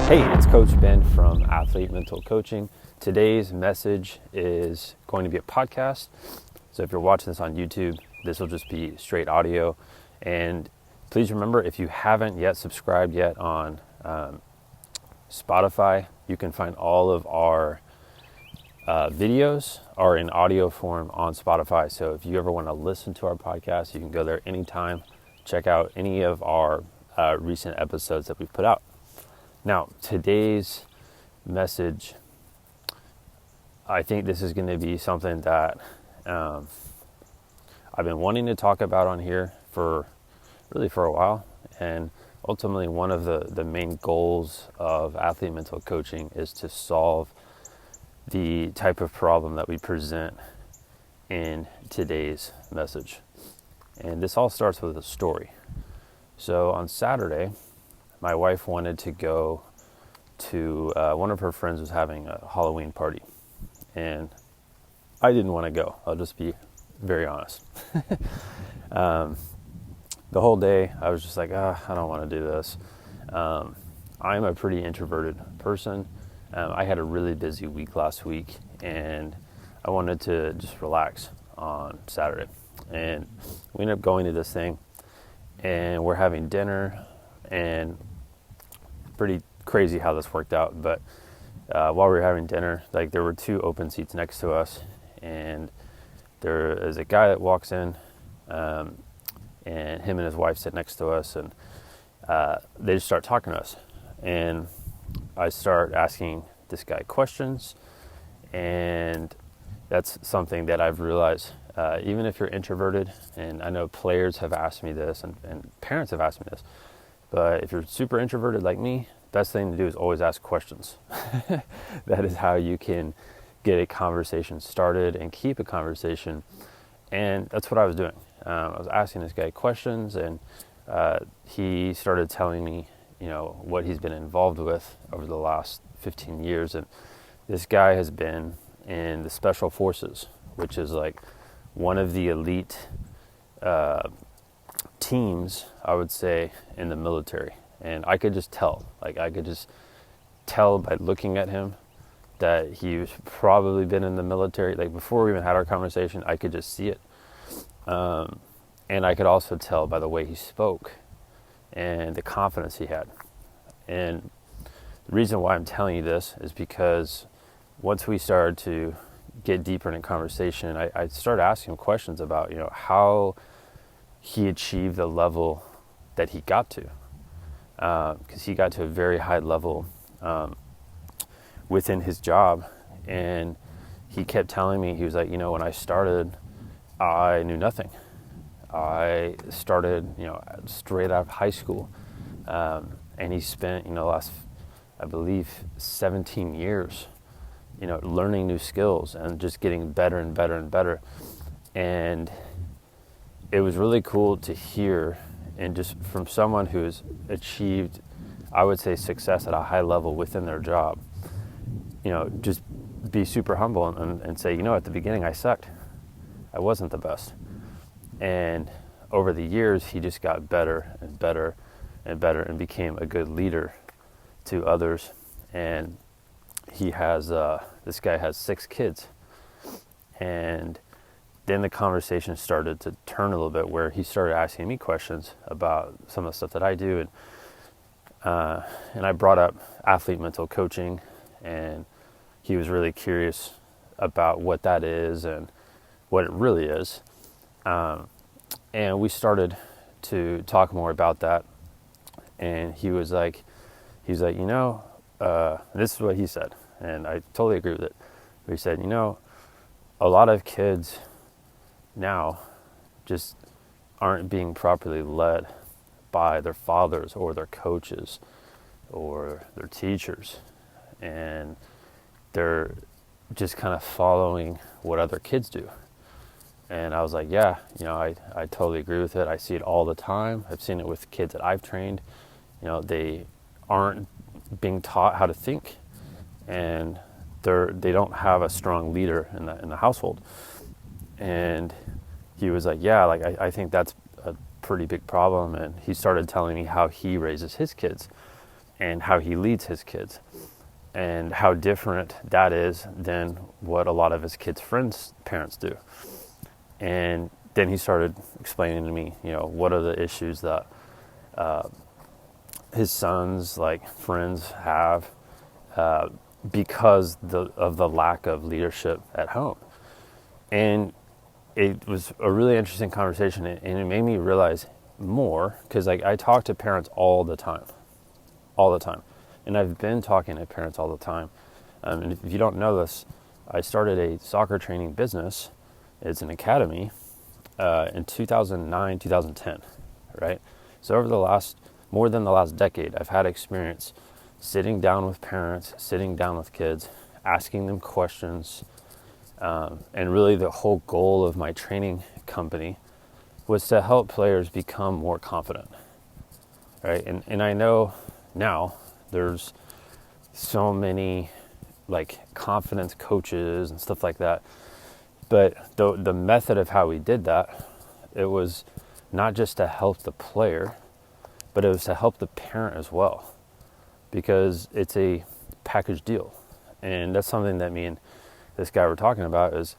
Hey, it's Coach Ben from Athlete Mental Coaching. Today's message is going to be a podcast. So if you're watching this on YouTube, this will just be straight audio. And please remember, if you haven't yet subscribed yet on Spotify, you can find all of our videos are in audio form on Spotify. So if you ever want to listen to our podcast, you can go there anytime. Check out any of our recent episodes that we've put out. Now, today's message, I think this is going to be something that I've been wanting to talk about on here for a while. And ultimately, one of the main goals of athlete mental coaching is to solve the type of problem that we present in today's message. And this all starts with a story. So on Saturday, my wife wanted to go to, one of her friends was having a Halloween party. And I didn't want to go. I'll just be very honest. The whole day, I was just like, I don't want to do this. I'm a pretty introverted person. I had a really busy week last week, and I wanted to just relax on Saturday. And we ended up going to this thing, and we're having dinner, and pretty crazy how this worked out. But while we were having dinner, like, there were two open seats next to us, and there is a guy that walks in, and him and his wife sit next to us, and they just start talking to us. And I start asking this guy questions, and that's something that I've realized, even if you're introverted, and I know players have asked me this, and parents have asked me this, but if you're super introverted like me, best thing to do is always ask questions. That is how you can get a conversation started and keep a conversation. And that's what I was doing. I was asking this guy questions, and he started telling me, what he's been involved with over the last 15 years. And this guy has been in the Special Forces, which is like one of the elite teams, I would say, in the military. And I could just tell, by looking at him that he's probably been in the military. Like, before we even had our conversation, I could just see it. And I could also tell by the way he spoke and the confidence he had. And the reason why I'm telling you this is because once we started to get deeper in conversation, I started asking him questions about, how he achieved the level that he got to. Because he got to a very high level within his job. And he kept telling me, he was like, when I started, I knew nothing. I started, straight out of high school. And he spent, the last, I believe, 17 years, learning new skills and just getting better and better and better. And it was really cool to hear, and just from someone who's achieved, I would say, success at a high level within their job, just be super humble and say, at the beginning I sucked. I wasn't the best. And over the years, he just got better and better and better and became a good leader to others. And he has, this guy has 6 kids. And then the conversation started to turn a little bit, where he started asking me questions about some of the stuff that I do. And I brought up athlete mental coaching, and he was really curious about what that is and what it really is. And we started to talk more about that. And he was like, this is what he said, and I totally agree with it. He said, a lot of kids now just aren't being properly led by their fathers or their coaches or their teachers, and they're just kind of following what other kids do. And I was like, I totally agree with it. I see it all the time. I've seen it with kids that I've trained. They aren't being taught how to think, and they don't have a strong leader in the household. And he was like, I think that's a pretty big problem. And he started telling me how he raises his kids. and how he leads his kids, and how different that is than what a lot of his kids' friends' parents do. And then he started explaining to me, what are the issues that his sons, like friends, have because of the lack of leadership at home. And it was a really interesting conversation, and it made me realize more, because I talk to parents all the time, and I've been talking to parents all the time. And if you don't know this, I started a soccer training business. It's an academy in 2009, 2010, right? So over more than the last decade, I've had experience sitting down with parents, sitting down with kids, asking them questions. And really the whole goal of my training company was to help players become more confident, right? And I know now there's so many like confidence coaches and stuff like that. But the method of how we did that, it was not just to help the player, but it was to help the parent as well, because it's a package deal. And that's something that me and this guy were talking about is,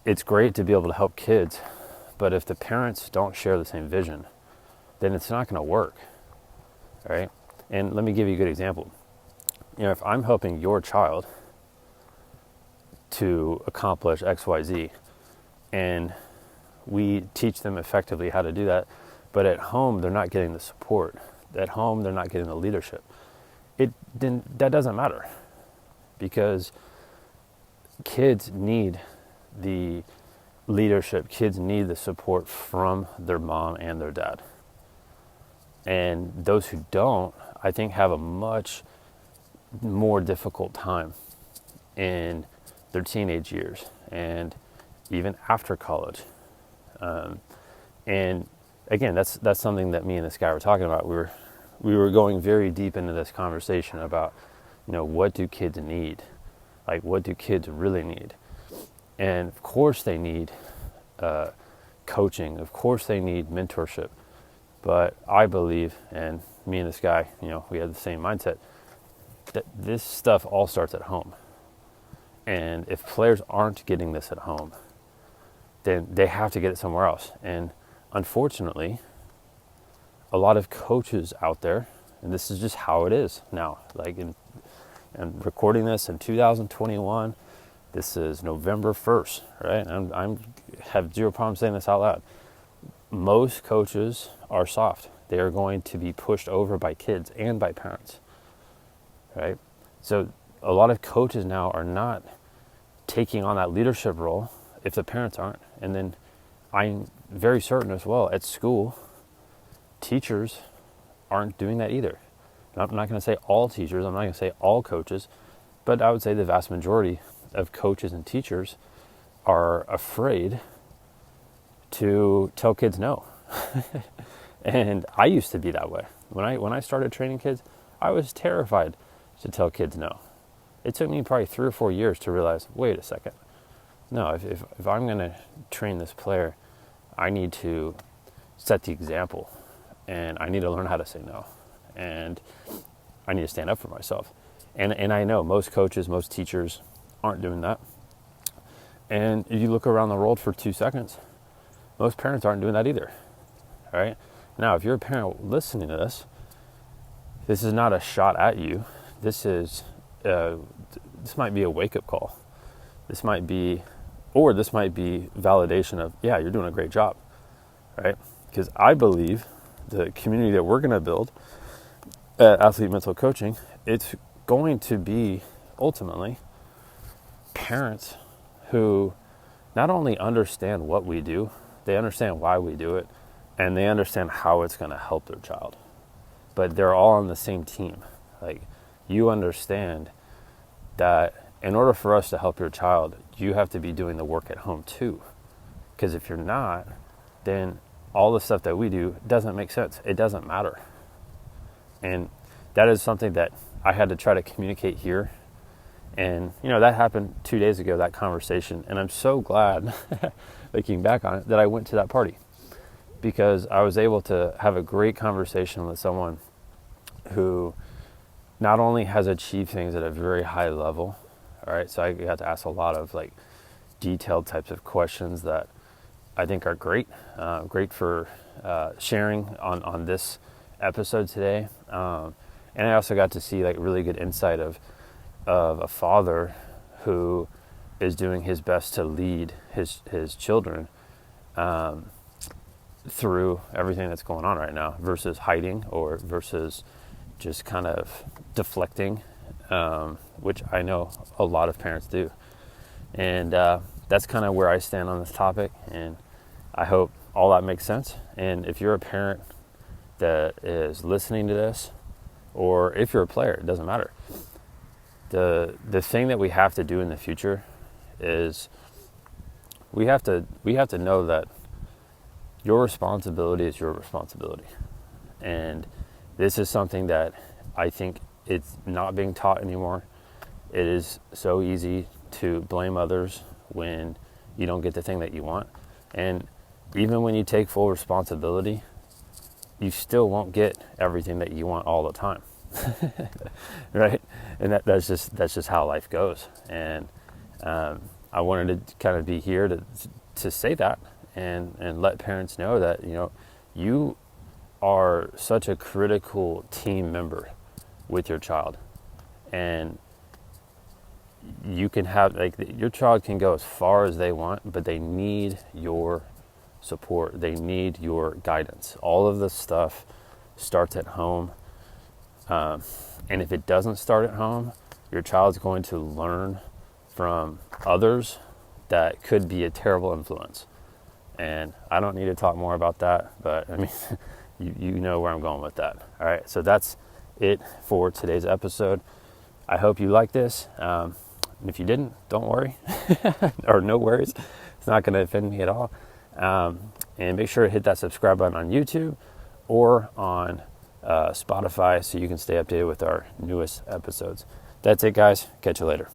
it's great to be able to help kids, but if the parents don't share the same vision, then it's not going to work, right? And let me give you a good example. If I'm helping your child to accomplish X, Y, Z, and we teach them effectively how to do that, but at home they're not getting the support, at home they're not getting the leadership, then that doesn't matter, because kids need the leadership, kids need the support from their mom and their dad. And those who don't, I think, have a much more difficult time in their teenage years and even after college. And again, that's something that me and this guy were talking about. We were going very deep into this conversation about, what do kids need? Like, what do kids really need? And of course they need coaching. Of course they need mentorship. But I believe, and me and this guy, we had the same mindset, that this stuff all starts at home. And if players aren't getting this at home, then they have to get it somewhere else. And unfortunately, a lot of coaches out there, and this is just how it is now, and recording this in 2021, this is November 1st, right? I'm have zero problem saying this out loud. Most coaches are soft. They are going to be pushed over by kids and by parents, right? So a lot of coaches now are not taking on that leadership role if the parents aren't. And then I'm very certain as well, at school, teachers aren't doing that either. I'm not going to say all teachers, I'm not going to say all coaches, but I would say the vast majority of coaches and teachers are afraid to tell kids no. And I used to be that way. When I started training kids, I was terrified to tell kids no. It took me probably 3 or 4 years to realize, wait a second. No, if I'm going to train this player, I need to set the example, and I need to learn how to say no, and I need to stand up for myself. And I know most coaches, most teachers aren't doing that. And if you look around the world for 2 seconds, most parents aren't doing that either. All right? Now, if you're a parent listening to this, this is not a shot at you. This might be a wake-up call. This might be validation of, yeah, you're doing a great job, right? Because I believe the community that we're going to build at Athlete Mental Coaching, it's going to be ultimately parents who not only understand what we do, they understand why we do it, and they understand how it's going to help their child. But they're all on the same team. Like, you understand that in order for us to help your child, you have to be doing the work at home too. Because if you're not, then all the stuff that we do doesn't make sense. It doesn't matter. And that is something that I had to try to communicate here. And, that happened 2 days ago, that conversation. And I'm so glad, looking back on it, that I went to that party. Because I was able to have a great conversation with someone who not only has achieved things at a very high level, all right, so I got to ask a lot of like detailed types of questions that I think are great for sharing on this episode today. And I also got to see like really good insight of a father who is doing his best to lead his children through everything that's going on right now versus hiding or versus just kind of deflecting, which I know a lot of parents do. And that's kind of where I stand on this topic, and I hope all that makes sense. And if you're a parent that is listening to this, or if you're a player, it doesn't matter. The thing that we have to do in the future is we have to know that your responsibility is your responsibility. And this is something that I think it's not being taught anymore. It is so easy to blame others when you don't get the thing that you want. And even when you take full responsibility, you still won't get everything that you want all the time. Right? And that's just how life goes. And I wanted to kind of be here to say that and let parents know that, you are such a critical team member with your child. And you can have, like, your child can go as far as they want, but they need your support. They need your guidance. All of this stuff starts at home. And if it doesn't start at home, your child's going to learn from others that could be a terrible influence. And I don't need to talk more about that, but I mean, you know where I'm going with that. All right, so that's it for today's episode. I hope you like this. And if you didn't, don't worry, or no worries. It's not going to offend me at all. And make sure to hit that subscribe button on YouTube or on Spotify so you can stay updated with our newest episodes. That's it, guys. Catch you later.